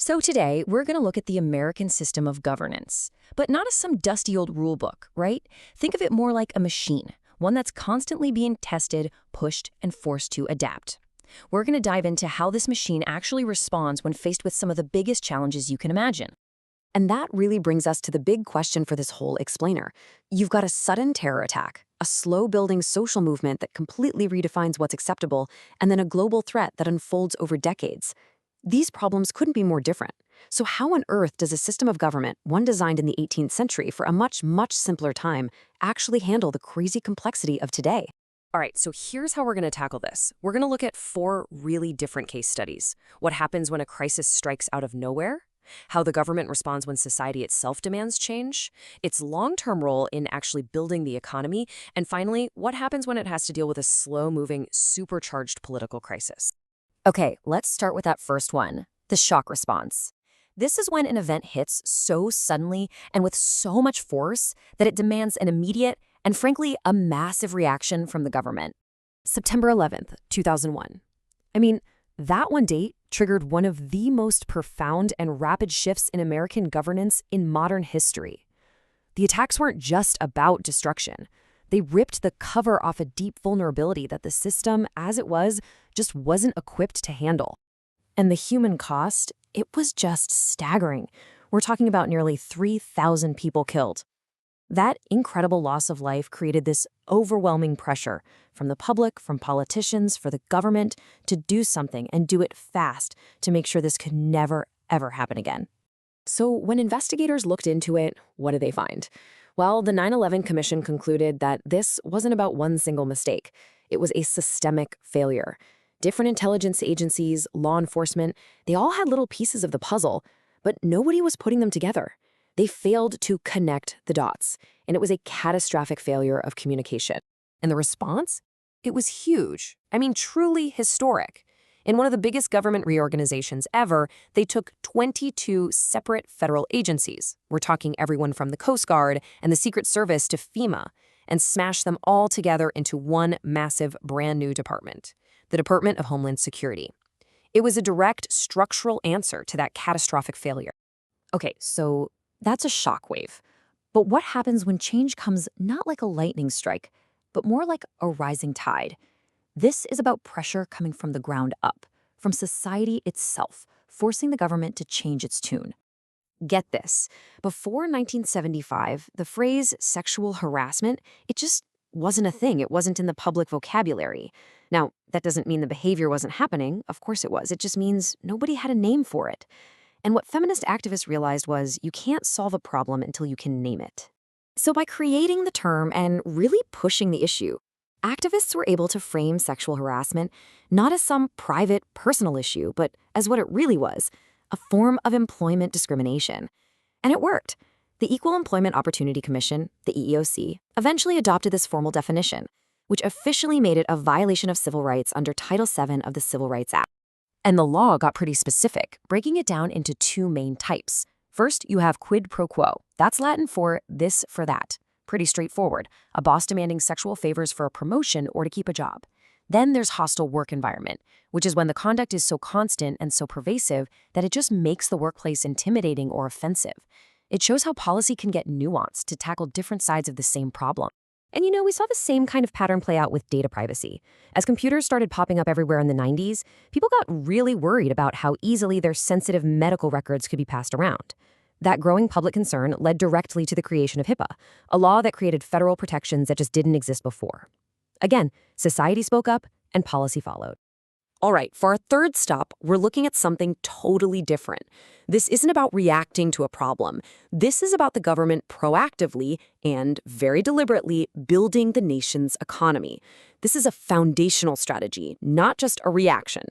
So today, we're going to look at the American system of governance, but not as some dusty old rule book, right? Think of it more like a machine, one that's constantly being tested, pushed, and forced to adapt. We're going to dive into how this machine actually responds when faced with some of the biggest challenges you can imagine. And that really brings us to the big question for this whole explainer. You've got a sudden terror attack, a slow-building social movement that completely redefines what's acceptable, and then a global threat that unfolds over decades. These problems couldn't be more different. So how on earth does a system of government, one designed in the 18th century for a much, much simpler time, actually handle the crazy complexity of today? All right, so here's how we're going to tackle this. We're going to look at 4 really different case studies. What happens when a crisis strikes out of nowhere, how the government responds when society itself demands change, its long-term role in actually building the economy, and finally, what happens when it has to deal with a slow-moving, supercharged political crisis. Okay, let's start with that first one, the shock response. This is when an event hits so suddenly and with so much force that it demands an immediate and, frankly, a massive reaction from the government. September 11th, 2001. I mean, that one date triggered one of the most profound and rapid shifts in American governance in modern history. The attacks weren't just about destruction. They ripped the cover off a deep vulnerability that the system, as it was, just wasn't equipped to handle. And the human cost, it was just staggering. We're talking about nearly 3,000 people killed. That incredible loss of life created this overwhelming pressure from the public, from politicians, for the government to do something and do it fast to make sure this could never, ever happen again. So when investigators looked into it, what did they find? Well, the 9/11 Commission concluded that this wasn't about one single mistake. It was a systemic failure. Different intelligence agencies, law enforcement, they all had little pieces of the puzzle, but nobody was putting them together. They failed to connect the dots, and it was a catastrophic failure of communication. And the response? It was huge. I mean, truly historic. In one of the biggest government reorganizations ever, they took 22 separate federal agencies. We're talking everyone from the Coast Guard and the Secret Service to FEMA, and smashed them all together into one massive brand new department, the Department of Homeland Security. It was a direct structural answer to that catastrophic failure. Okay, so that's a shockwave. But what happens when change comes not like a lightning strike, but more like a rising tide? This is about pressure coming from the ground up, from society itself, forcing the government to change its tune. Get this, before 1975, the phrase sexual harassment, it just wasn't a thing. It wasn't in the public vocabulary. Now, that doesn't mean the behavior wasn't happening. Of course it was. It just means nobody had a name for it. And what feminist activists realized was you can't solve a problem until you can name it. So by creating the term and really pushing the issue, activists were able to frame sexual harassment not as some private, personal issue, but as what it really was, a form of employment discrimination. And it worked. The Equal Employment Opportunity Commission, the EEOC, eventually adopted this formal definition, which officially made it a violation of civil rights under Title VII of the Civil Rights Act. And the law got pretty specific, breaking it down into 2 main types. First, you have quid pro quo. That's Latin for this for that. Pretty straightforward, a boss demanding sexual favors for a promotion or to keep a job. Then there's hostile work environment, which is when the conduct is so constant and so pervasive that it just makes the workplace intimidating or offensive. It shows how policy can get nuanced to tackle different sides of the same problem. And we saw the same kind of pattern play out with data privacy. As computers started popping up everywhere in the 90s, people got really worried about how easily their sensitive medical records could be passed around. That growing public concern led directly to the creation of HIPAA, a law that created federal protections that just didn't exist before. Again, society spoke up and policy followed. All right, for our third stop, we're looking at something totally different. This isn't about reacting to a problem. This is about the government proactively and very deliberately building the nation's economy. This is a foundational strategy, not just a reaction.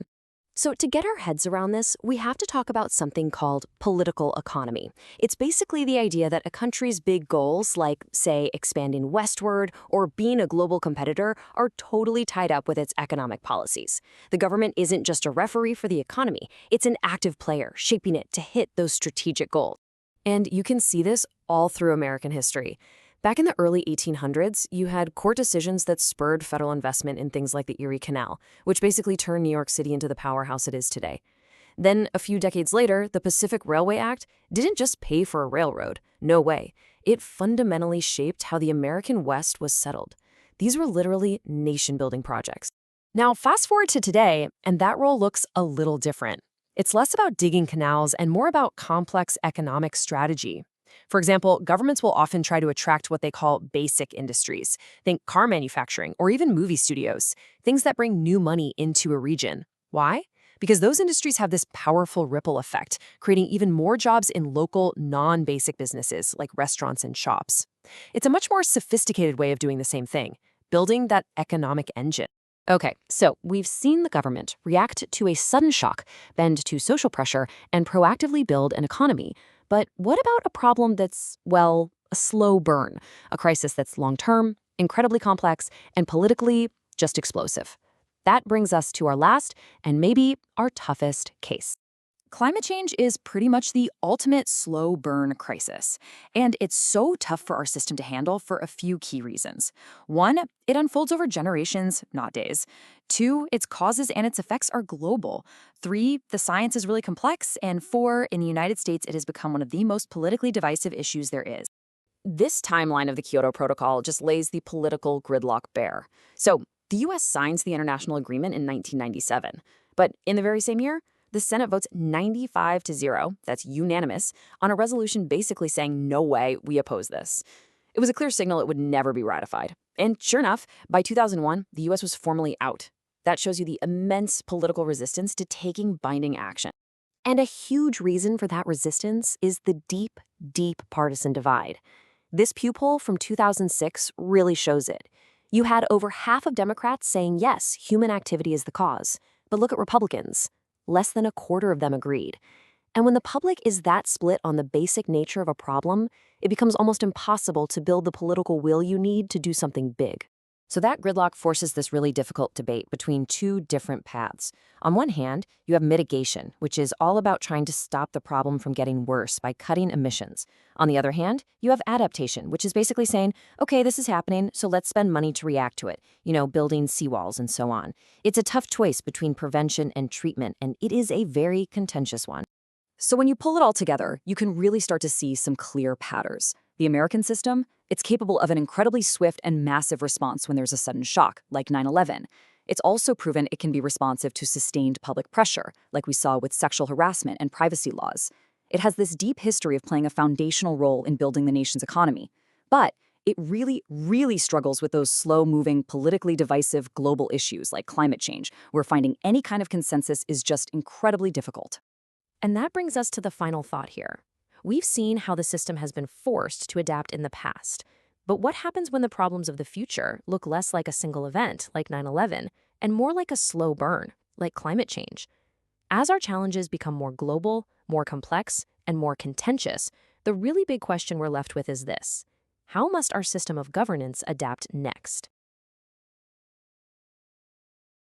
So to get our heads around this, we have to talk about something called political economy. It's basically the idea that a country's big goals, like, say, expanding westward or being a global competitor, are totally tied up with its economic policies. The government isn't just a referee for the economy. It's an active player, shaping it to hit those strategic goals. And you can see this all through American history. Back in the early 1800s, you had court decisions that spurred federal investment in things like the Erie Canal, which basically turned New York City into the powerhouse it is today. Then, a few decades later, the Pacific Railway Act didn't just pay for a railroad. No way. It fundamentally shaped how the American West was settled. These were literally nation-building projects. Now, fast forward to today, and that role looks a little different. It's less about digging canals and more about complex economic strategy. For example, governments will often try to attract what they call basic industries. Think car manufacturing or even movie studios, things that bring new money into a region. Why? Because those industries have this powerful ripple effect, creating even more jobs in local, non-basic businesses like restaurants and shops. It's a much more sophisticated way of doing the same thing, building that economic engine. Okay, so we've seen the government react to a sudden shock, bend to social pressure, and proactively build an economy. But what about a problem that's, well, a slow burn, a crisis that's long-term, incredibly complex, and politically just explosive? That brings us to our last and maybe our toughest case. Climate change is pretty much the ultimate slow burn crisis, and it's so tough for our system to handle for a few key reasons. One, it unfolds over generations, not days. Two, its causes and its effects are global. Three, the science is really complex. And four, in the United States, it has become one of the most politically divisive issues there is. This timeline of the Kyoto Protocol just lays the political gridlock bare. So, the U.S. signs the international agreement in 1997, but in the very same year, the Senate votes 95-0, that's unanimous, on a resolution basically saying, no way, we oppose this. It was a clear signal it would never be ratified. And sure enough, by 2001, the U.S. was formally out. That shows you the immense political resistance to taking binding action. And a huge reason for that resistance is the deep, deep partisan divide. This Pew poll from 2006 really shows it. You had over half of Democrats saying, yes, human activity is the cause. But look at Republicans. Less than a quarter of them agreed. And when the public is that split on the basic nature of a problem, it becomes almost impossible to build the political will you need to do something big. So that gridlock forces this really difficult debate between two different paths. On one hand, you have mitigation, which is all about trying to stop the problem from getting worse by cutting emissions. On the other hand, you have adaptation, which is basically saying, okay, this is happening, so let's spend money to react to it, building seawalls and so on. It's a tough choice between prevention and treatment, and it is a very contentious one. So when you pull it all together, you can really start to see some clear patterns. The American system, it's capable of an incredibly swift and massive response when there's a sudden shock, like 9/11. It's also proven it can be responsive to sustained public pressure, like we saw with sexual harassment and privacy laws. It has this deep history of playing a foundational role in building the nation's economy. But it really, really struggles with those slow-moving, politically divisive global issues like climate change, where finding any kind of consensus is just incredibly difficult. And that brings us to the final thought here. We've seen how the system has been forced to adapt in the past. But what happens when the problems of the future look less like a single event, like 9/11, and more like a slow burn, like climate change? As our challenges become more global, more complex, and more contentious, the really big question we're left with is this: how must our system of governance adapt next?